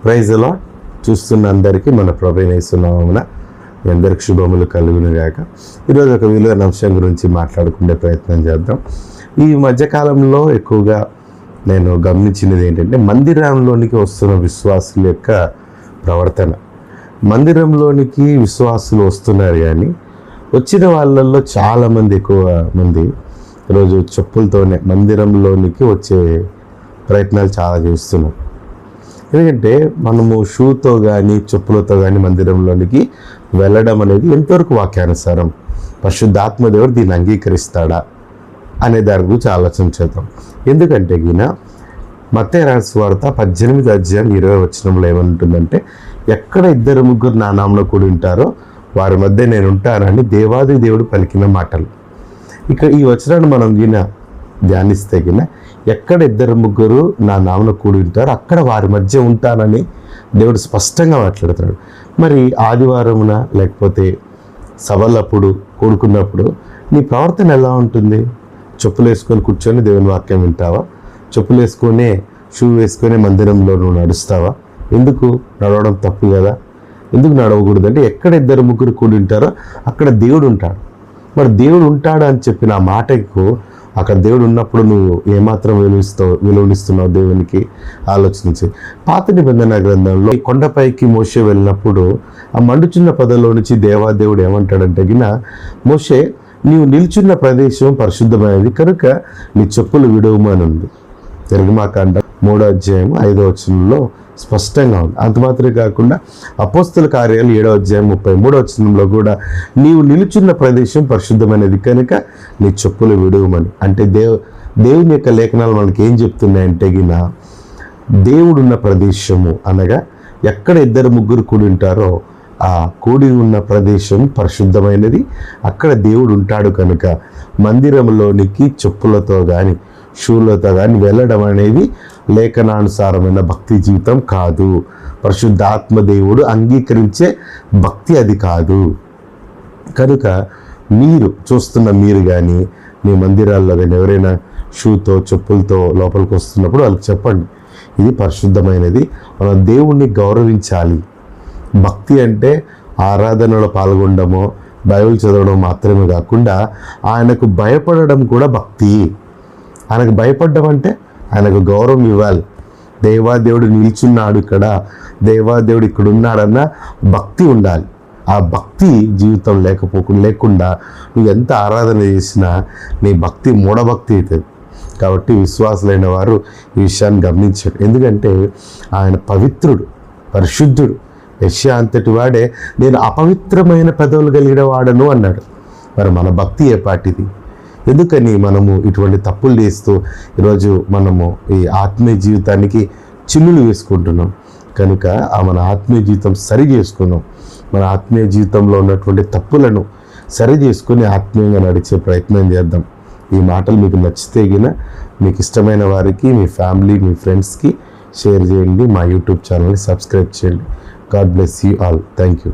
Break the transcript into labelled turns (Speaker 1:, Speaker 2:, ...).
Speaker 1: Praise allot. చూస్తున్న అందరికీ మన ప్రభువైన యేసు నామమున మీ అందరికి శుభములు కలుగునుగాక. ఈరోజు ఒక విలువైన అంశం గురించి మాట్లాడుకునే ప్రయత్నం చేద్దాం. ఈ మధ్యకాలంలో ఎక్కువగా నేను గమనించినది ఏంటంటే, మందిరంలోనికి వస్తున్న విశ్వాసుల యొక్క ప్రవర్తన. మందిరంలోనికి విశ్వాసులు వస్తున్నారు, కానీ వచ్చిన వాళ్ళల్లో చాలామంది, ఎక్కువ మంది ఈరోజు చెప్పులతోనే మందిరంలోనికి వచ్చే ప్రయత్నాలు చాలా చేస్తున్నాం. ఎందుకంటే మనము షూతో కానీ చెప్పులతో కానీ మందిరంలోనికి వెళ్ళడం అనేది ఎంతవరకు వాక్యానుసారం, పరిశుద్ధాత్మ దేవుడు దీన్ని అంగీకరిస్తాడా అనే దాని గురించి ఆలోచన చేద్దాం. ఎందుకంటే మత్తయి రాసిన సువార్త 18:20 ఏమంటుందంటే, ఎక్కడ 2-3 నా నామమున కూడి ఉంటారో వారి మధ్య నేను ఉంటానని దేవాది దేవుడు పలికిన మాటలు. ఇక ఈ వచనాన్ని మనం ధ్యానిస్తే ఎక్కడ 2-3 నా నామమున కూడి ఉంటారో అక్కడ వారి మధ్య ఉంటానని దేవుడు స్పష్టంగా మాట్లాడుతున్నాడు. మరి ఆదివారమున లేకపోతే సభలప్పుడు కూడుకున్నప్పుడు నీ ప్రవర్తన ఎలా ఉంటుంది? చెప్పులు వేసుకొని కూర్చొని దేవుని వాక్యం వింటావా? చెప్పులు వేసుకొనే, షూ వేసుకొని మందిరంలో నువ్వు నడుస్తావా? ఎందుకు? నడవడం తప్పు కదా. ఎందుకు నడవకూడదు అంటే, ఎక్కడ 2-3 కూడి ఉంటారో అక్కడ దేవుడు ఉంటాడు. మరి దేవుడు ఉంటాడు అని చెప్పిన ఆ మాటకు, అక్కడ దేవుడు ఉన్నప్పుడు నువ్వు ఏమాత్రం విలువనిస్తున్నావు దేవునికి ఆలోచించి. పాత నిబంధన గ్రంథంలో ఈ కొండపైకి మోషే వెళ్ళినప్పుడు ఆ మండుచున్న పొదలో నుంచి దేవాదేవుడు ఏమంటాడంటే, మోషే నీవు నిల్చున్న ప్రదేశం పరిశుద్ధమైనది కనుక నీ చెప్పులు విడువము అని ఉంది. నిర్గమాకాండ 3:5 స్పష్టంగా ఉంది. అంత మాత్రమే కాకుండా అపోస్తల కార్యాలు 7:33 కూడా నీవు నిలుచున్న ప్రదేశం పరిశుద్ధమైనది కనుక నీ చెప్పులు విడువమని. అంటే దేవుని యొక్క లేఖనాలు మనకి ఏం చెప్తున్నాయంటే, దేవుడున్న ప్రదేశము అనగా ఎక్కడ 2-3 కూడి ఉంటారో ఆ కూడి ఉన్న ప్రదేశం పరిశుద్ధమైనది, అక్కడ దేవుడు ఉంటాడు. కనుక మందిరంలోనికి చెప్పులతో కానీ షూలతో కానీ వెళ్ళడం అనేది లేఖనానుసారమైన భక్తి జీవితం కాదు. పరిశుద్ధాత్మ దేవుడు అంగీకరించే భక్తి అది కాదు. కనుక మీరు చూస్తున్న మీరు కానీ మీ మందిరాల్లో కానీ ఎవరైనా షూతో చెప్పులతో లోపలికి వస్తున్నప్పుడు వాళ్ళకి చెప్పండి, ఇది పరిశుద్ధమైనది, మనం దేవుణ్ణి గౌరవించాలి. భక్తి అంటే ఆరాధనలో పాల్గొనడమో బైబిల్ చదవడం మాత్రమే కాకుండా ఆయనకు భయపడడం కూడా భక్తి. ఆయనకు భయపడడం అంటే ఆయనకు గౌరవం ఇవ్వాలి. దేవాదేవుడు నిల్చున్నాడు ఇక్కడ, దేవాదేవుడు ఇక్కడ ఉన్నాడన్న భక్తి ఉండాలి. ఆ భక్తి జీవితం లేకుండా నువ్వు ఎంత ఆరాధన చేసినా నీ భక్తి మూఢభక్తి అవుతుంది. కాబట్టి విశ్వాసులైన వారు ఈ విషయాన్ని గమనించారు. ఎందుకంటే ఆయన పవిత్రుడు, పరిశుద్ధుడు. యెషయా అంతటి వాడే నేను అపవిత్రమైన పెదవులు కలిగిన వాడను అన్నాడు. మరి మన భక్తి ఏ పాటిది? ఎందుకని మనము ఇటువంటి తప్పులు చేస్తూ ఈరోజు మనము ఈ ఆత్మీయ జీవితానికి చిల్లులు వేసుకుంటున్నాం? కనుక మన ఆత్మీయ జీవితం సరి చేసుకున్నాం. మన ఆత్మీయ జీవితంలో ఉన్నటువంటి తప్పులను సరి చేసుకుని ఆత్మీయంగా నడిచే ప్రయత్నం చేద్దాం. ఈ మాటలు మీకు నచ్చితే మీకు ఇష్టమైన వారికి, మీ ఫ్యామిలీ, మీ ఫ్రెండ్స్కి షేర్ చేయండి. మా యూట్యూబ్ ఛానల్ని సబ్స్క్రైబ్ చేయండి. God bless you all. Thank you.